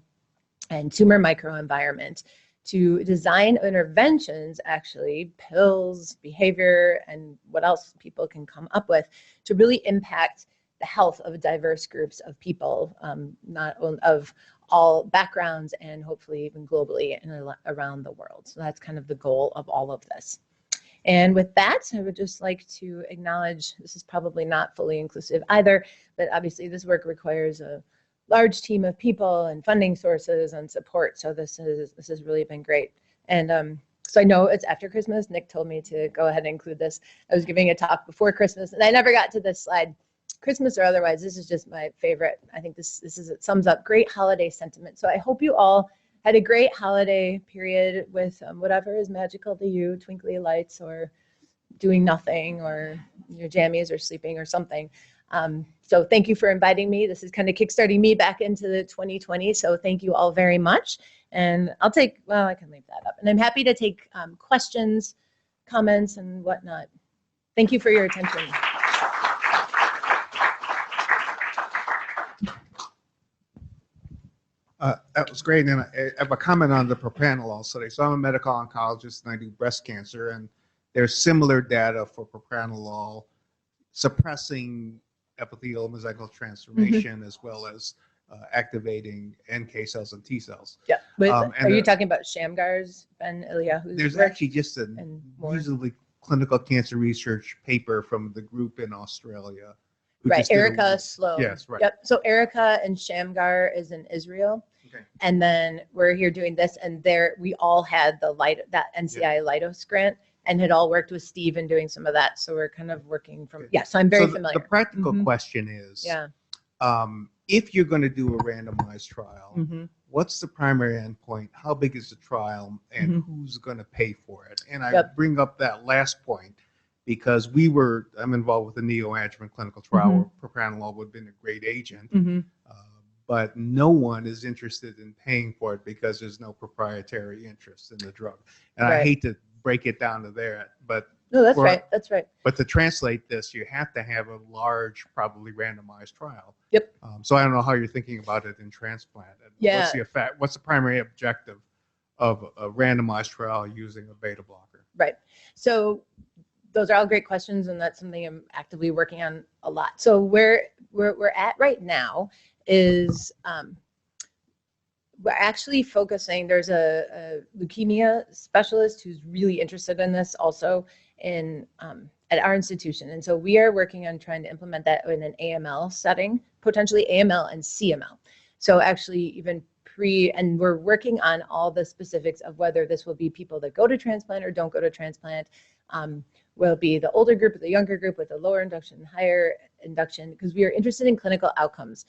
and tumor microenvironment to design interventions, actually pills, behavior, and what else people can come up with to really impact the health of diverse groups of people, not of all backgrounds and hopefully even globally and around the world. So that's kind of the goal of all of this. And with that, I would just like to acknowledge, this is probably not fully inclusive either, but obviously this work requires a large team of people and funding sources and support. So this has really been great. And so I know it's after Christmas. Nick told me to go ahead and include this. I was giving a talk before Christmas and I never got to this slide. Christmas or otherwise, this is just my favorite. I think it sums up great holiday sentiment. So I hope you all had a great holiday period with whatever is magical to you, twinkly lights or doing nothing or your jammies or sleeping or something. So thank you for inviting me. This is kind of kickstarting me back into the 2020. So thank you all very much. And I can leave that up. And I'm happy to take questions, comments, and whatnot. Thank you for your attention. That was great. And I have a comment on the propranolol study. So I'm a medical oncologist and I do breast cancer, and there's similar data for propranolol suppressing epithelial mesenchymal transformation as well as activating NK cells and T cells. Yeah. Are you talking about Shamgar's, Ben Eliyahu's There's work? actually just a reasonably clinical cancer research paper from the group in Australia. Right, Erica Sloan. Yes, right. Yep. So Erica and Shamgar is in Israel. Okay. And then we're here doing this, and we all had that NCI Leidos grant and had all worked with Steve in doing some of that. So we're kind of working from, so I'm very familiar. The practical question is, if you're going to do a randomized trial, what's the primary endpoint? How big is the trial? And who's going to pay for it? And I bring up that last point because I'm involved with a neoadjuvant clinical trial where propranolol would have been a great agent. But no one is interested in paying for it because there's no proprietary interest in the drug. And I hate to break it down to there, but no, that's right. That's right. But to translate this, you have to have a large, probably randomized trial. Yep. So I don't know how you're thinking about it in transplant. Yeah. What's the primary objective of a randomized trial using a beta blocker? Right. So those are all great questions, and that's something I'm actively working on a lot. So where we're at right now is we're actually focusing. There's a leukemia specialist who's really interested in this also at our institution, and so we are working on trying to implement that in an AML setting, potentially AML and CML. So actually even and we're working on all the specifics of whether this will be people that go to transplant or don't go to transplant. Will be the older group or the younger group with a lower induction, higher induction, because we are interested in clinical outcomes.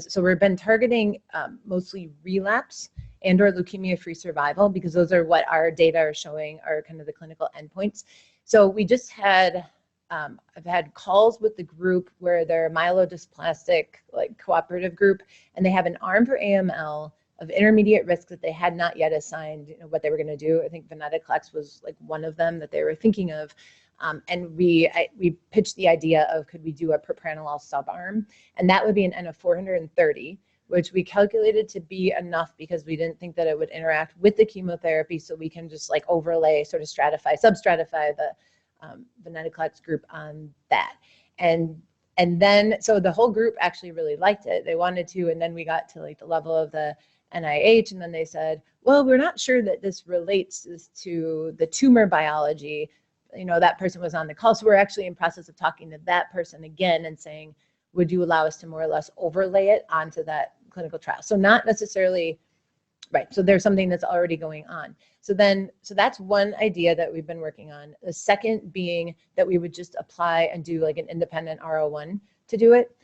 So we've been targeting mostly relapse and or leukemia-free survival, because those are what our data are showing are kind of the clinical endpoints. So we just I've had calls with the group where they're myelodysplastic, like cooperative group, and they have an arm for AML of intermediate risk that they had not yet assigned, what they were going to do. I think venetoclax was like one of them that they were thinking of. And we pitched the idea of, could we do a propranolol subarm? And that would be an N of 430 which we calculated to be enough because we didn't think that it would interact with the chemotherapy, so we can just like overlay, sort of substratify the venetoclax group on that. And then, so the whole group actually really liked it. They wanted to, and then we got to like the level of the NIH, and then they said, well, we're not sure that this relates to the tumor biology. You know, that person was on the call, so we're actually in process of talking to that person again and saying, would you allow us to more or less overlay it onto that clinical trial? So not necessarily, right, so there's something that's already going on. So that's one idea that we've been working on. The second being that we would just apply and do like an independent R01 to do it.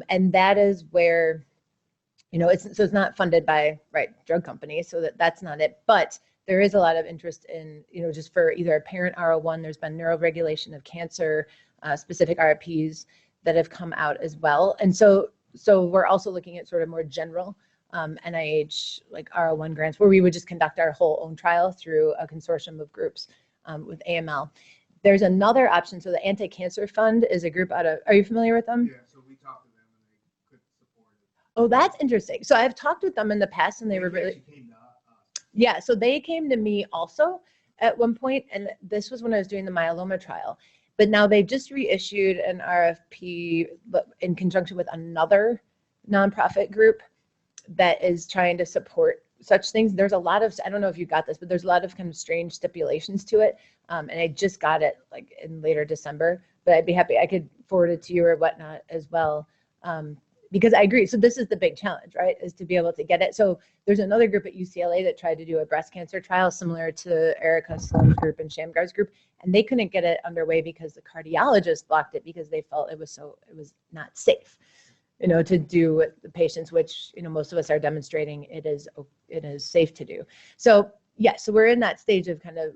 And that is where, you know, it's not funded by, right, drug companies, so that's not it. But there is a lot of interest in, you know, just for either a parent R01, there's been neuroregulation of cancer, specific RPs that have come out as well. And so we're also looking at sort of more general NIH like R01 grants, where we would just conduct our whole own trial through a consortium of groups with AML. There's another option. So the Anti-Cancer Fund is a group out of, are you familiar with them? Yeah, so we talked to them and they couldn't support it. Oh, that's interesting. So I've talked with them in the past, and they were really, yeah, so they came to me also at one point, and this was when I was doing the myeloma trial. But now they've just reissued an RFP in conjunction with another nonprofit group that is trying to support such things. There's a lot of, I don't know if you got this, but there's a lot of kind of strange stipulations to it. And I just got it like in later December, but I'd be happy, I could forward it to you or whatnot as well. Because I agree. So this is the big challenge, right? Is to be able to get it. So there's another group at UCLA that tried to do a breast cancer trial similar to Erica Sloan's group and Shamgar's group, and they couldn't get it underway because the cardiologist blocked it because they felt it was not safe, you know, to do with the patients, which, you know, most of us are demonstrating it is safe to do. So yeah, so we're in that stage of kind of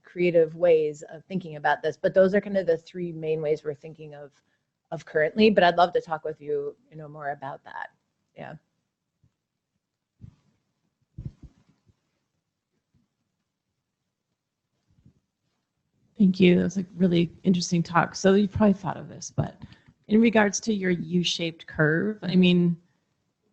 creative ways of thinking about this, but those are kind of the three main ways we're thinking of currently, but I'd love to talk with you, you know, more about that. Yeah. Thank you. That was a really interesting talk. So you probably thought of this, but in regards to your U-shaped curve, I mean,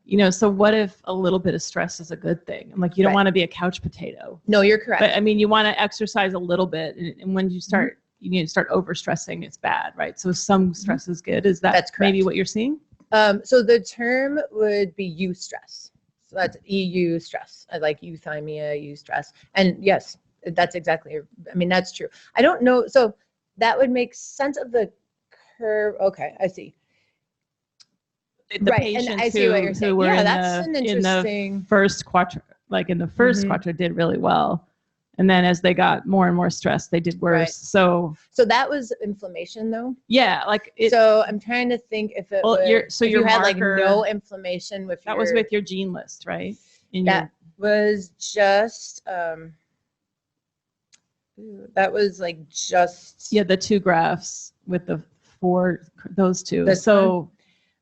you know, so what if a little bit of stress is a good thing? I'm like, you don't want to be a couch potato. No, you're correct. But I mean, you want to exercise a little bit, and when you start, you need to start overstressing, it's bad, right? So some stress is good. Is that maybe what you're seeing? So the term would be eustress. So that's EU stress. I like euthymia, eustress. And yes, that's exactly, I mean, that's true. I don't know. So that would make sense of the curve. Okay, I see. The right, and I see what you're saying. Yeah, that's an interesting. In the first quattro, like in the first quattro did really well. And then as they got more and more stressed, they did worse. Right. So that was inflammation though? Yeah, like so I'm trying to think if it if you had like no inflammation with that was with your gene list, right? Was just that was like just the two graphs with the those two. So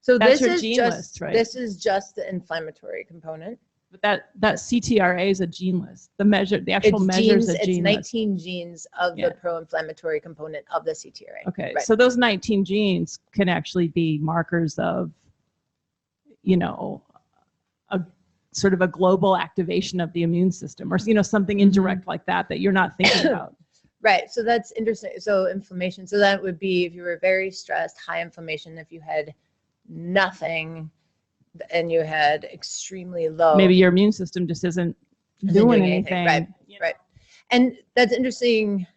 that's this your is gene just list, right? This is just the inflammatory component. But that CTRA is a gene list. The actual measure is a gene list. It's 19 genes of the pro-inflammatory component of the CTRA. Okay, right. So those 19 genes can actually be markers of, you know, a sort of a global activation of the immune system, or, you know, something indirect like that you're not thinking about. Right. So that's interesting. So inflammation. So that would be if you were very stressed, high inflammation. If you had nothing and you had extremely low, maybe your immune system just isn't doing anything. Right. Right. And that's interesting.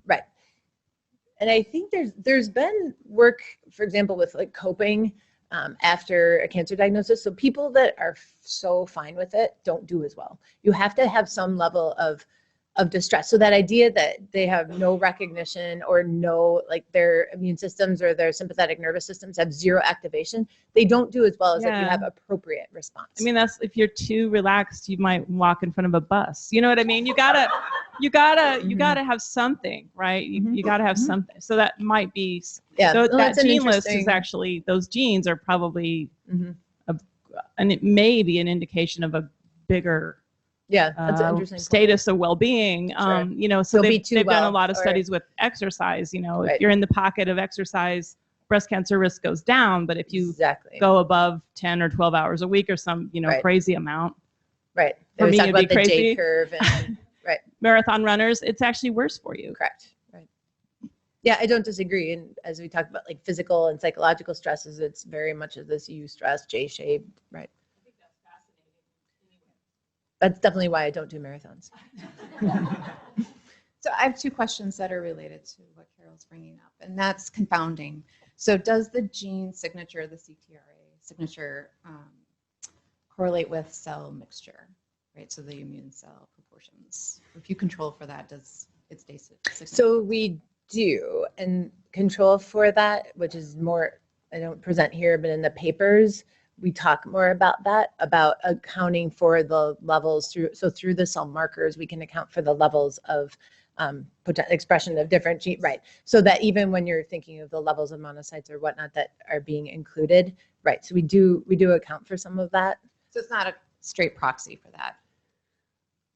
Right. And I think there's been work, for example, with like coping after a cancer diagnosis. So people that are so fine with it don't do as well. You have to have some level of distress. So that idea that they have no recognition or no, like their immune systems or their sympathetic nervous systems have zero activation, they don't do as well as if you have appropriate response. I mean, that's, if you're too relaxed, you might walk in front of a bus. You know what I mean? You gotta have something, right? You gotta have something. So that might be, so that gene list is actually, those genes are probably, and it may be an indication of a bigger that's an interesting status of well-being. You know, so they've done a lot of studies with exercise. You know, if you're in the pocket of exercise breast cancer risk goes down. But if you exactly go above 10 or 12 hours a week or some, Right. crazy amount. Right. For me, talk it'd be about the crazy. J curve and right. Marathon runners, it's actually worse for you. Correct. Right. Yeah, I don't disagree. And as we talk about like physical and psychological stresses, it's very much of this U stress, J-shaped. Right. I think that's fascinating. That's definitely why I don't do marathons. So I have two questions that are related to what Carol's bringing up, and that's confounding. So does the gene signature, the CTRA signature, correlate with cell mixture, right? So the immune cell proportions. If you control for that, does it stay signature? So we do, and control for that, which is more, I don't present here, but in the papers, we talk more about that, about accounting for the levels through the cell markers, we can account for the levels of expression of different genes, right? So that even when you're thinking of the levels of monocytes or whatnot that are being included, right? So we do account for some of that. So it's not a straight proxy for that,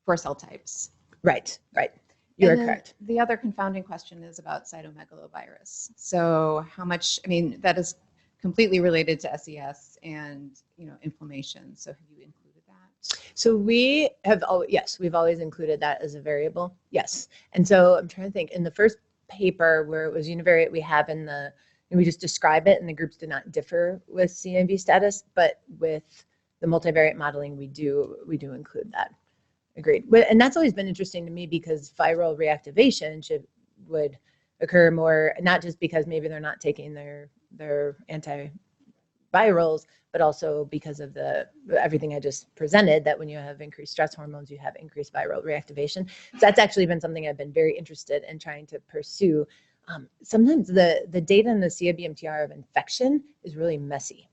for cell types. Right. You are correct. The other confounding question is about cytomegalovirus. So how much, I mean, that is completely related to SES and, inflammation. So have you included that? So we have, we've always included that as a variable. Yes. And so I'm trying to think, in the first paper where it was univariate, we just describe it and the groups do not differ with CMV status, but with the multivariate modeling, we do include that. Agreed. And that's always been interesting to me because viral reactivation would occur more, not just because maybe they're not taking their antivirals, but also because of everything I just presented, that when you have increased stress hormones, you have increased viral reactivation. So that's actually been something I've been very interested in trying to pursue. Sometimes the data in the CIBMTR of infection is really messy.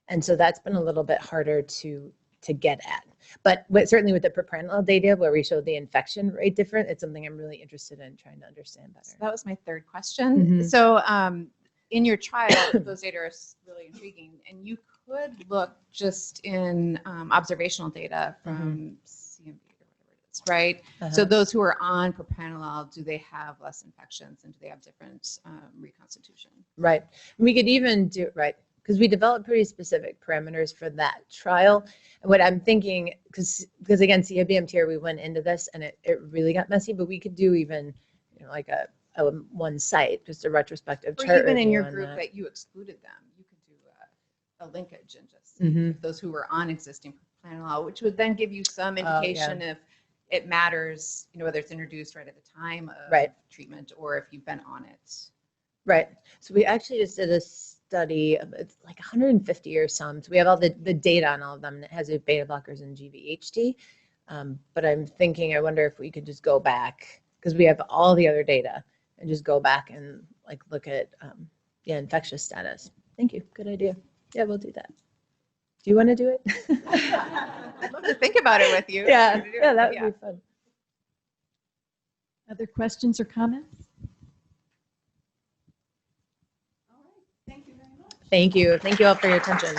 And so that's been a little bit harder to get at. But certainly with the propranolol data where we showed the infection rate different, it's something I'm really interested in trying to understand better. So that was my third question. So in your trial, those data are really intriguing, and you could look just in observational data from CMV or whatever it is, right? So those who are on propranolol, do they have less infections and do they have different reconstitution? Right. We could even do, right, because we developed pretty specific parameters for that trial. And what I'm thinking, because again, CIBMTR, we went into this and it really got messy, but we could do even, like a one site, just a retrospective Or chart. even in your group that you excluded them, you could do a linkage and just see those who were on existing propranolol, which would then give you some indication if it matters, whether it's introduced right at the time of treatment or if you've been on it. Right. So we actually just did a study of it's like 150 or some. So we have all the data on all of them. And it has beta blockers and GVHD. But I'm thinking, I wonder if we could just go back because we have all the other data and just go back and look at infectious status. Thank you. Good idea. Yeah, we'll do that. Do you want to do it? I'd love to think about it with you. Yeah, that would be fun. Other questions or comments? All right. Thank you very much. Thank you. Thank you all for your attention.